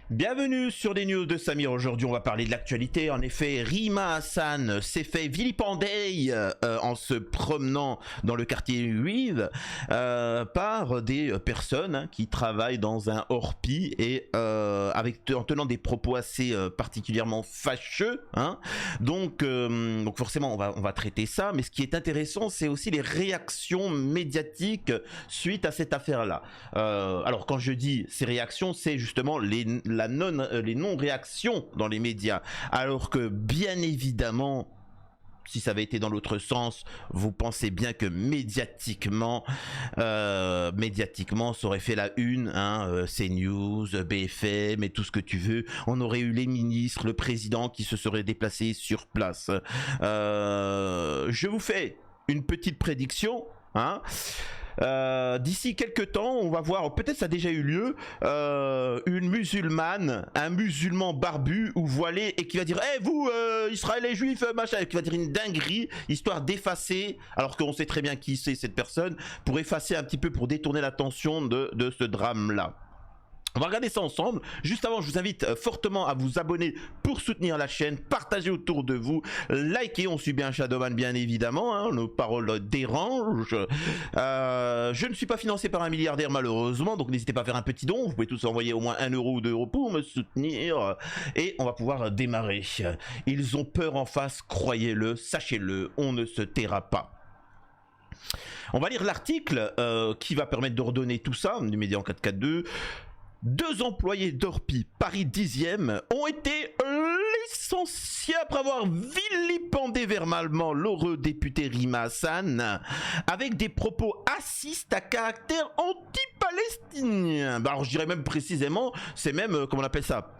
Bienvenue sur les news de Samir. Aujourd'hui on va parler de l'actualité. En effet, Rima Hassan s'est fait vilipender en se promenant dans le quartier Juive par des personnes qui travaillent dans un orpi et en tenant des propos assez particulièrement fâcheux. Donc forcément on va traiter ça, mais ce qui est intéressant c'est aussi les réactions médiatiques suite à cette affaire-là. Alors quand je dis ces réactions, c'est justement les non-réactions dans les médias, alors que bien évidemment, si ça avait été dans l'autre sens, vous pensez bien que médiatiquement, ça aurait fait la une, CNews, BFM et tout ce que tu veux. On aurait eu les ministres, le président qui se serait déplacé sur place. Je vous fais une petite prédiction, d'ici quelques temps, on va voir, peut-être ça a déjà eu lieu, une musulmane, un musulman barbu ou voilé et qui va dire vous, Israël et Juifs, machin, qui va dire une dinguerie, histoire d'effacer, alors qu'on sait très bien qui c'est cette personne, pour effacer un petit peu, pour détourner l'attention de ce drame-là. On va regarder ça ensemble. Juste avant, je vous invite fortement à vous abonner pour soutenir la chaîne, partager autour de vous, likez, on suit bien Shadowman bien évidemment, nos paroles dérangent. Je ne suis pas financé par un milliardaire malheureusement, donc n'hésitez pas à faire un petit don, vous pouvez tous envoyer au moins 1 euro ou 2 euros pour me soutenir, et on va pouvoir démarrer. Ils ont peur en face, croyez-le, sachez-le, on ne se taira pas. On va lire l'article qui va permettre d'ordonner tout ça, du Média en 442. 2 employés d'Orpi, Paris 10e, ont été licenciés après avoir vilipendé verbalement l'heureux député Rima Hassan avec des propos racistes à caractère anti-palestinien. Alors je dirais même précisément, c'est même, comment on appelle ça,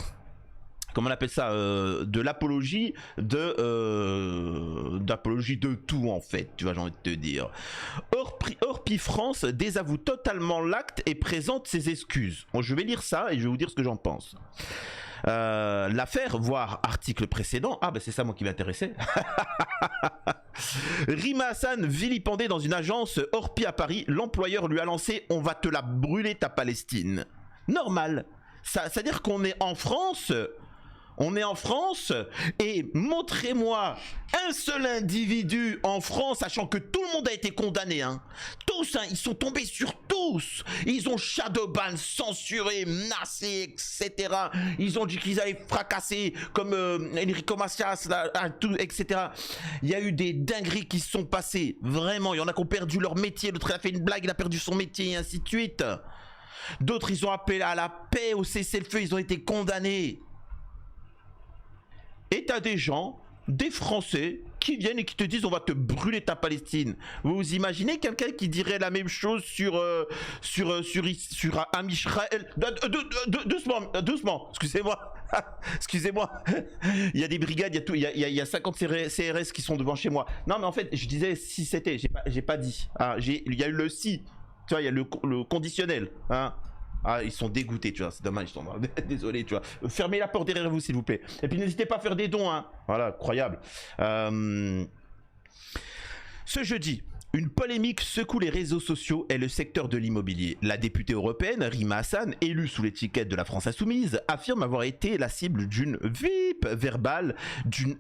de l'apologie de tout en fait, tu vois, j'ai envie de te dire. Orpi France désavoue totalement l'acte et présente ses excuses. Bon, je vais lire ça et je vais vous dire ce que j'en pense. L'affaire, voire article précédent, c'est ça moi qui m'intéressait. Rima Hassan vilipendé dans une agence Orpi à Paris, l'employeur lui a lancé: on va te la brûler ta Palestine. Normal, c'est-à-dire qu'on est en France. On est en France et montrez-moi un seul individu en France, sachant que tout le monde a été condamné, tous, ils sont tombés sur tous, ils ont shadowban, censuré, menacé, etc. Ils ont dit qu'ils allaient fracasser comme Enrico Macias, tout, etc. Il y a eu des dingueries qui se sont passées, vraiment, il y en a qui ont perdu leur métier, l'autre a fait une blague, il a perdu son métier, et ainsi de suite. D'autres, ils ont appelé à la paix, au cessez-le-feu, ils ont été condamnés. Et t'as des gens, des Français, qui viennent et qui te disent: on va te brûler ta Palestine. Vous imaginez quelqu'un qui dirait la même chose sur Amisraël? Doucement, excusez-moi. Excusez-moi. Il y a des brigades, il y a 50 CRS qui sont devant chez moi. Non mais en fait, je disais si c'était, j'ai pas dit. Il y a eu le si, tu vois, il y a le conditionnel, ils sont dégoûtés, tu vois, c'est dommage, désolé, tu vois. Fermez la porte derrière vous, s'il vous plaît. Et puis n'hésitez pas à faire des dons, Voilà, incroyable. Ce jeudi, une polémique secoue les réseaux sociaux et le secteur de l'immobilier. La députée européenne, Rima Hassan, élue sous l'étiquette de la France Insoumise, affirme avoir été la cible d'une VIP verbale, d'une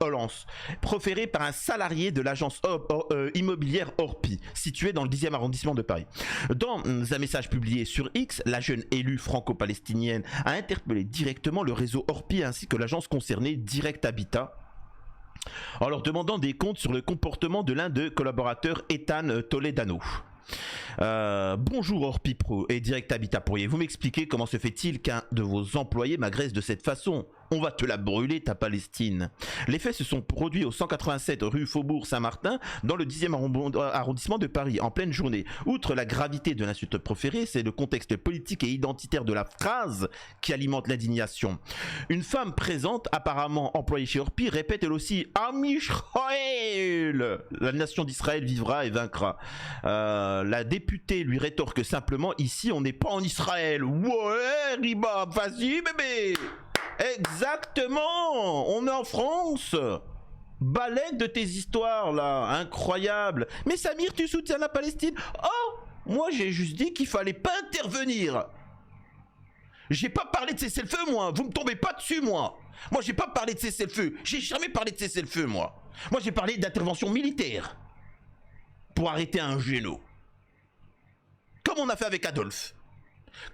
violence proférée par un salarié de l'agence immobilière Orpi, située dans le 10e arrondissement de Paris. Dans un message publié sur X, la jeune élue franco-palestinienne a interpellé directement le réseau Orpi ainsi que l'agence concernée Direct Habitat, en leur demandant des comptes sur le comportement de l'un de collaborateurs, Ethan Toledano. Bonjour Orpi Pro et Direct Habitat, pourriez-vous m'expliquer comment se fait-il qu'un de vos employés m'agresse de cette façon? On va te la brûler ta Palestine. Les faits se sont produits au 187 rue Faubourg Saint-Martin dans le 10e arrondissement de Paris en pleine journée. Outre la gravité de l'insulte proférée, c'est le contexte politique et identitaire de la phrase qui alimente l'indignation. Une femme présente, apparemment employée chez Orpi, répète elle aussi: Am Israël, la nation d'Israël vivra et vaincra. La députée lui rétorque simplement: ici on n'est pas en Israël. Ouais Riba, vas-y bébé. Exactement, on est en France. Balèque de tes histoires là, incroyable. Mais Samir, tu soutiens la Palestine? Oh, moi j'ai juste dit qu'il fallait pas intervenir. J'ai pas parlé de cessez-le-feu, moi. Vous me tombez pas dessus, moi. Moi, j'ai pas parlé de cessez-le-feu. J'ai jamais parlé de cessez-le-feu, moi. Moi, j'ai parlé d'intervention militaire pour arrêter un géno. Comme on a fait avec Adolphe.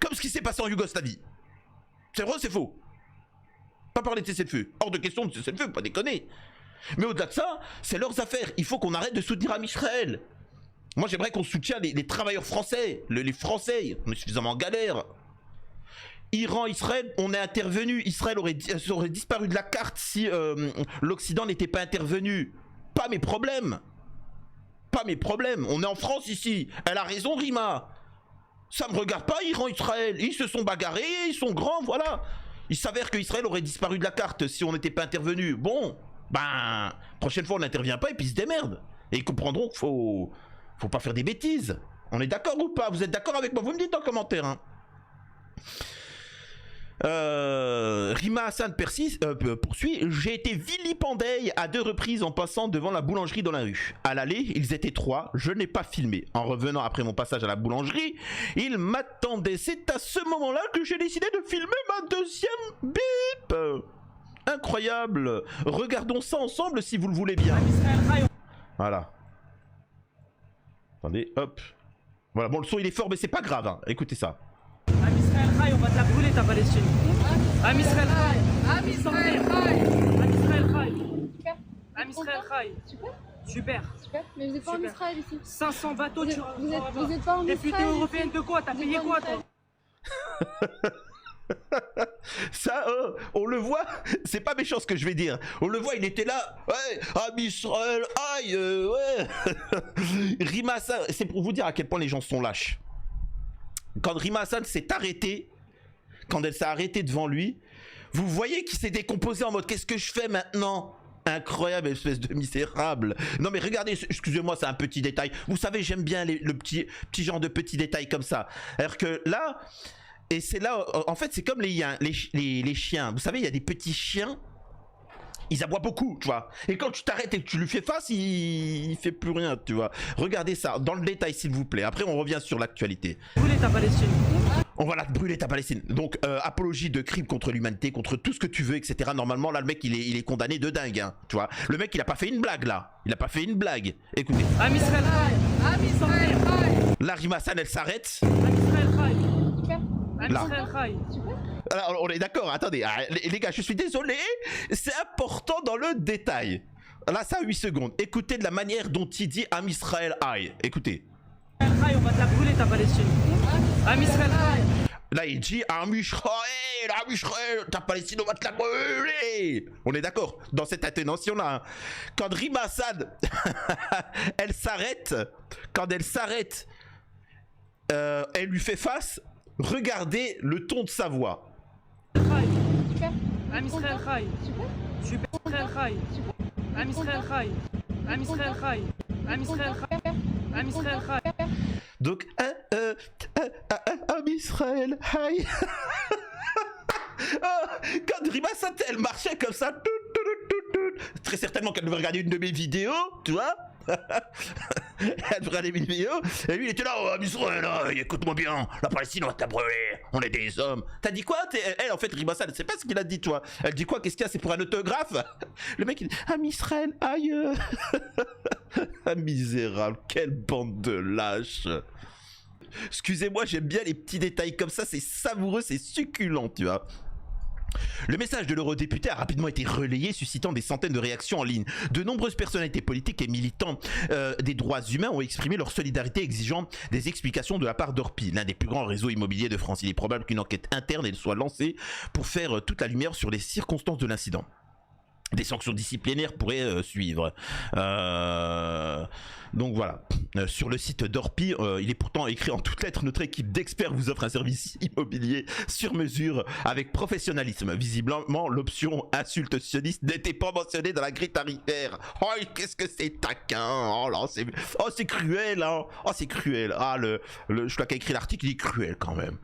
Comme ce qui s'est passé en Yougoslavie. C'est vrai ou c'est faux? Pas parler de cessez-le-feu. Hors de question de cessez-le-feu, pas déconner. Mais au-delà de ça, c'est leurs affaires. Il faut qu'on arrête de soutenir Israël. Moi, j'aimerais qu'on soutienne les travailleurs français. Les Français, on est suffisamment en galère. Iran, Israël, on est intervenu. Israël aurait disparu de la carte si l'Occident n'était pas intervenu. Pas mes problèmes. Pas mes problèmes. On est en France ici. Elle a raison, Rima. Ça me regarde pas, Iran, Israël. Ils se sont bagarrés, ils sont grands, voilà. Il s'avère que Israël aurait disparu de la carte si on n'était pas intervenu. Bon, ben, prochaine fois on n'intervient pas et puis ils se démerdent. Et ils comprendront qu'il faut pas faire des bêtises. On est d'accord ou pas? Vous êtes d'accord avec moi? Vous me dites en commentaire, hein. Rima Hassan poursuit. J'ai été vilipendé à 2 reprises en passant devant la boulangerie dans la rue. À l'aller, ils étaient 3. Je n'ai pas filmé. En revenant après mon passage à la boulangerie, ils m'attendaient. C'est à ce moment-là que j'ai décidé de filmer ma 2e bip. Incroyable. Regardons ça ensemble si vous le voulez bien. Voilà. Attendez, hop. Voilà, bon, le son il est fort, mais c'est pas grave, hein. Écoutez ça. On va te la brûler ta Palestine. Am Israël Chai. Am Israël Chai. Am Israël Chai. Super. Am Israël Chai. Super. Super. Super. Mais vous êtes pas en Israël ici. 500 bateaux. Vous êtes pas en Israël. Députée européenne de quoi? T'as payé quoi toi? Ça, on le voit, c'est pas méchant ce que je vais dire. On le voit, il était là. Ouais, Am Israël, aïe, ouais. Rima Hassan, c'est pour vous dire à quel point les gens sont lâches. Quand Rima Hassan s'est arrêtée, quand elle s'est arrêtée devant lui, vous voyez qu'il s'est décomposé en mode qu'est-ce que je fais maintenant? Incroyable, espèce de misérable. Non mais regardez, excusez-moi, c'est un petit détail. Vous savez, j'aime bien le petit genre de petits détails comme ça. Alors que là, et c'est là, en fait, c'est comme les chiens. Vous savez, il y a des petits chiens. Ils aboient beaucoup, tu vois. Et quand tu t'arrêtes et que tu lui fais face, il fait plus rien, tu vois. Regardez ça, dans le détail, s'il vous plaît. Après, on revient sur l'actualité. Brûler ta Palestine. On va la brûler ta Palestine. Donc, apologie de crimes contre l'humanité, contre tout ce que tu veux, etc. Normalement, là, le mec, il est condamné de dingue, hein, tu vois. Le mec, il a pas fait une blague, là. Il a pas fait une blague. Écoutez. Am Israël Chai. Am Israël Chai. Là, Rima Hassan, elle s'arrête. Am Israël Chai. Super. Am Là. Israël Chai. Super. Alors, on est d'accord, attendez, les gars, je suis désolé, c'est important dans le détail. Là, ça a 8 secondes. Écoutez de la manière dont il dit Am Israël aïe. Écoutez. On va te la brûler ta Palestine. Am Israël Chai. Là, il dit Am Israël, ta Palestine, on va te la brûler. On est d'accord dans cette atténuation-là. Hein. Quand Rima Hassan, elle s'arrête, quand elle s'arrête, elle lui fait face, regardez le ton de sa voix. Super. Am Israël Chai. Super. Israël Chai. Am Israël Chai. Am Israël Chai. Am Israël Chai. Am Israël Chai. Donc, Am Israël Chai. Quand Rima Hassan, elle marchait comme ça, très certainement qu'elle devait regarder une de mes vidéos, tu vois. Elle devrait regarder mes vidéos. Et lui il était là, oh, Israël, écoute-moi bien, la Palestine on va te brûler, on est des hommes. T'as dit quoi? Elle en fait, Rima Hassan, elle sait pas ce qu'il a dit, toi. Elle dit quoi? Qu'est-ce qu'il y a? C'est pour un autographe? Le mec il dit, ah Israël, aïe. Ah misérable, quelle bande de lâches. Excusez-moi, j'aime bien les petits détails comme ça, c'est savoureux, c'est succulent, tu vois. Le message de l'eurodéputé a rapidement été relayé, suscitant des centaines de réactions en ligne. De nombreuses personnalités politiques et militants des droits humains ont exprimé leur solidarité, exigeant des explications de la part d'Orpi, l'un des plus grands réseaux immobiliers de France. Il est probable qu'une enquête interne soit lancée pour faire toute la lumière sur les circonstances de l'incident. Des sanctions disciplinaires pourraient suivre. Donc voilà, sur le site d'Orpi, il est pourtant écrit en toutes lettres: notre équipe d'experts vous offre un service immobilier sur mesure avec professionnalisme. Visiblement, l'option insulte sioniste n'était pas mentionnée dans la grille tarifaire. Oh, qu'est-ce que c'est taquin. Oh là, c'est cruel, hein. Oh, c'est cruel. Ah, je crois qu'a écrit l'article, il est cruel quand même.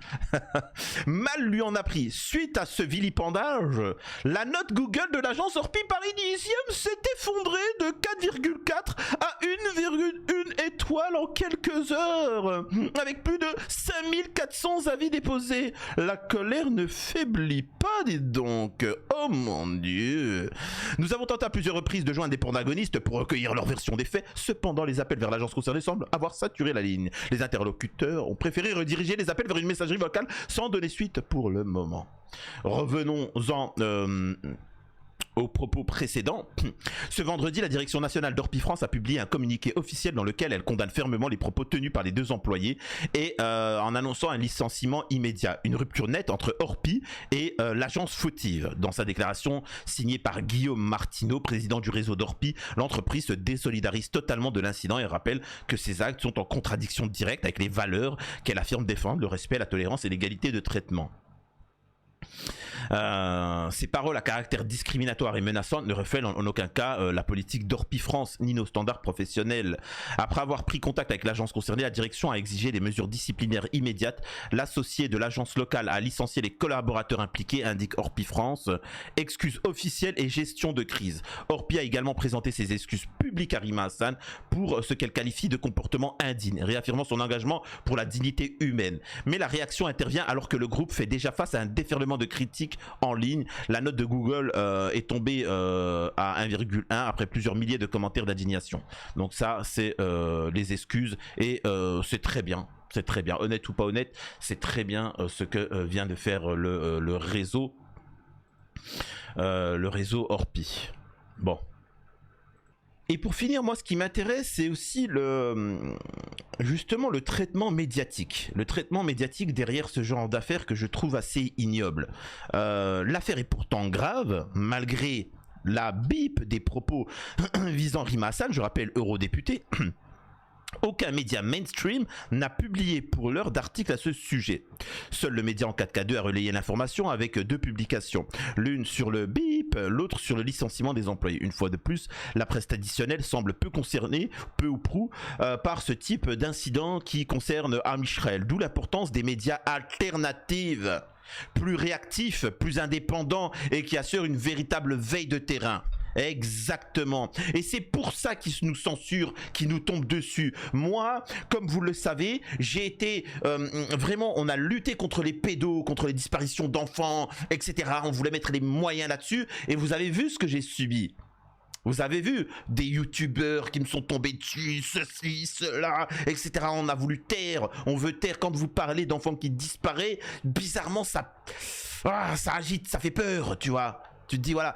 Mal lui en a pris. Suite à ce vilipendage, la note Google de l'agence Orpi Paris 10e s'est effondré de 4,4 à 1,1 étoile en quelques heures, avec plus de 5400 avis déposés. La colère ne faiblit pas, dites donc. Oh mon Dieu. Nous avons tenté à plusieurs reprises de joindre des protagonistes pour recueillir leur version des faits. Cependant, les appels vers l'agence concernée semblent avoir saturé la ligne. Les interlocuteurs ont préféré rediriger les appels vers une messagerie vocale sans donner suite pour le moment. Revenons-en aux propos précédents. Ce vendredi, la direction nationale d'Orpi France a publié un communiqué officiel dans lequel elle condamne fermement les propos tenus par les deux employés et en annonçant un licenciement immédiat, une rupture nette entre Orpi et l'agence fautive. Dans sa déclaration signée par Guillaume Martineau, président du réseau d'Orpi, l'entreprise se désolidarise totalement de l'incident et rappelle que ces actes sont en contradiction directe avec les valeurs qu'elle affirme défendre, le respect, la tolérance et l'égalité de traitement. Ces paroles à caractère discriminatoire et menaçant ne reflètent en aucun cas la politique d'Orpi France ni nos standards professionnels. Après avoir pris contact avec l'agence concernée, la direction a exigé des mesures disciplinaires immédiates. L'associé de l'agence locale a licencié les collaborateurs impliqués, indique Orpi France. Excuses officielles et gestion de crise. Orpi a également présenté ses excuses publiques à Rima Hassan pour ce qu'elle qualifie de comportement indigne, réaffirmant son engagement pour la dignité humaine. Mais la réaction intervient alors que le groupe fait déjà face à un déferlement de critiques en ligne. La note de Google est tombée à 1,1 après plusieurs milliers de commentaires d'indignation. Donc ça, c'est les excuses et c'est très bien. C'est très bien. Honnête ou pas honnête, c'est très bien ce que vient de faire le réseau Orpi. Bon. Et pour finir, moi, ce qui m'intéresse, c'est aussi justement le traitement médiatique. Le traitement médiatique derrière ce genre d'affaires que je trouve assez ignoble. L'affaire est pourtant grave, malgré la bip des propos visant Rima Hassan, je rappelle eurodéputé. Aucun média mainstream n'a publié pour l'heure d'article à ce sujet. Seul le média en 4K2 a relayé l'information avec deux publications. L'une sur le bip, l'autre sur le licenciement des employés. Une fois de plus, la presse traditionnelle semble peu concernée, peu ou prou, par ce type d'incident qui concerne Am Israël. D'où l'importance des médias alternatifs, plus réactifs, plus indépendants et qui assurent une véritable veille de terrain. Exactement. Et c'est pour ça qu'ils nous censurent, qu'ils nous tombent dessus. Moi, comme vous le savez, j'ai été vraiment, on a lutté contre les pédos, contre les disparitions d'enfants, etc. On voulait mettre des moyens là-dessus. Et vous avez vu ce que j'ai subi. Vous avez vu des youtubeurs qui me sont tombés dessus, ceci, cela, etc. On a voulu taire, on veut taire. Quand vous parlez d'enfants qui disparaissent, bizarrement ça agite, ça fait peur, tu vois. Tu te dis voilà,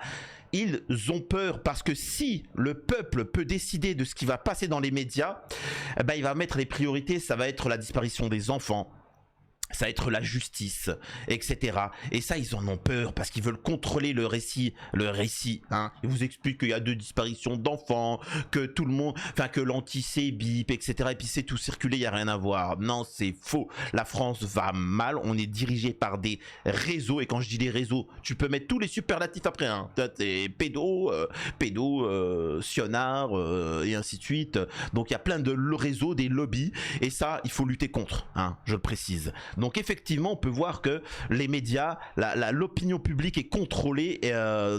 ils ont peur parce que si le peuple peut décider de ce qui va passer dans les médias, il va mettre les priorités, ça va être la disparition des enfants. Ça va être la justice, etc. Et ça, ils en ont peur parce qu'ils veulent contrôler le récit, hein. Ils vous expliquent qu'il y a deux disparitions d'enfants, que tout le monde, enfin que l'anti-C bip, etc. Et puis c'est tout circulé, il n'y a rien à voir. Non, c'est faux. La France va mal. On est dirigé par des réseaux. Et quand je dis des réseaux, tu peux mettre tous les superlatifs après. Hein. C'est pédo, sionard, et ainsi de suite. Donc il y a plein de réseaux, des lobbies. Et ça, il faut lutter contre, hein, je le précise. Donc effectivement, on peut voir que les médias, l'opinion publique est contrôlée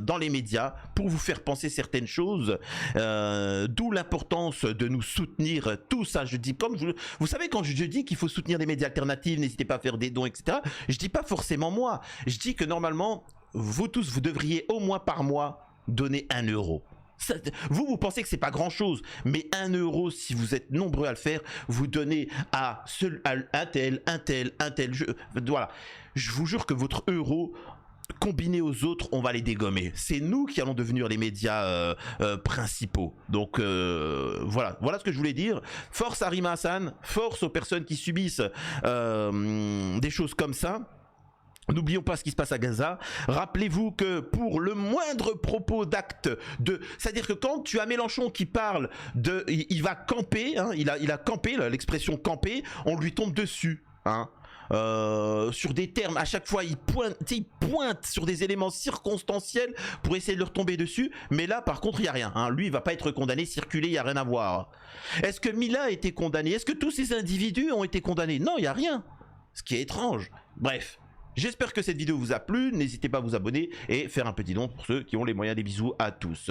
dans les médias pour vous faire penser certaines choses. D'où l'importance de nous soutenir tous. Ça, je dis comme vous savez quand je dis qu'il faut soutenir les médias alternatifs, n'hésitez pas à faire des dons, etc. Je dis pas forcément moi. Je dis que normalement, vous tous, vous devriez au moins par mois donner 1 €. Ça, vous pensez que c'est pas grand chose, mais 1 €, si vous êtes nombreux à le faire, vous donnez à un tel. Voilà, je vous jure que votre euro combiné aux autres, on va les dégommer. C'est nous qui allons devenir les médias principaux. Donc voilà ce que je voulais dire. Force à Rima Hassan, force aux personnes qui subissent des choses comme ça. N'oublions pas ce qui se passe à Gaza. Rappelez-vous que pour le moindre propos d'acte c'est-à-dire que quand tu as Mélenchon qui parle il va camper, hein, il a campé, l'expression camper, on lui tombe dessus, hein. Sur des termes, à chaque fois il pointe sur des éléments circonstanciels pour essayer de leur tomber dessus, mais là par contre il n'y a rien, hein. Lui il va pas être condamné, circuler, il n'y a rien à voir. Est-ce que Mila a été condamné? Est-ce que tous ces individus ont été condamnés? Non, il n'y a rien, ce qui est étrange. Bref, J'espère que cette vidéo vous a plu, n'hésitez pas à vous abonner et faire un petit don pour ceux qui ont les moyens. Des bisous à tous.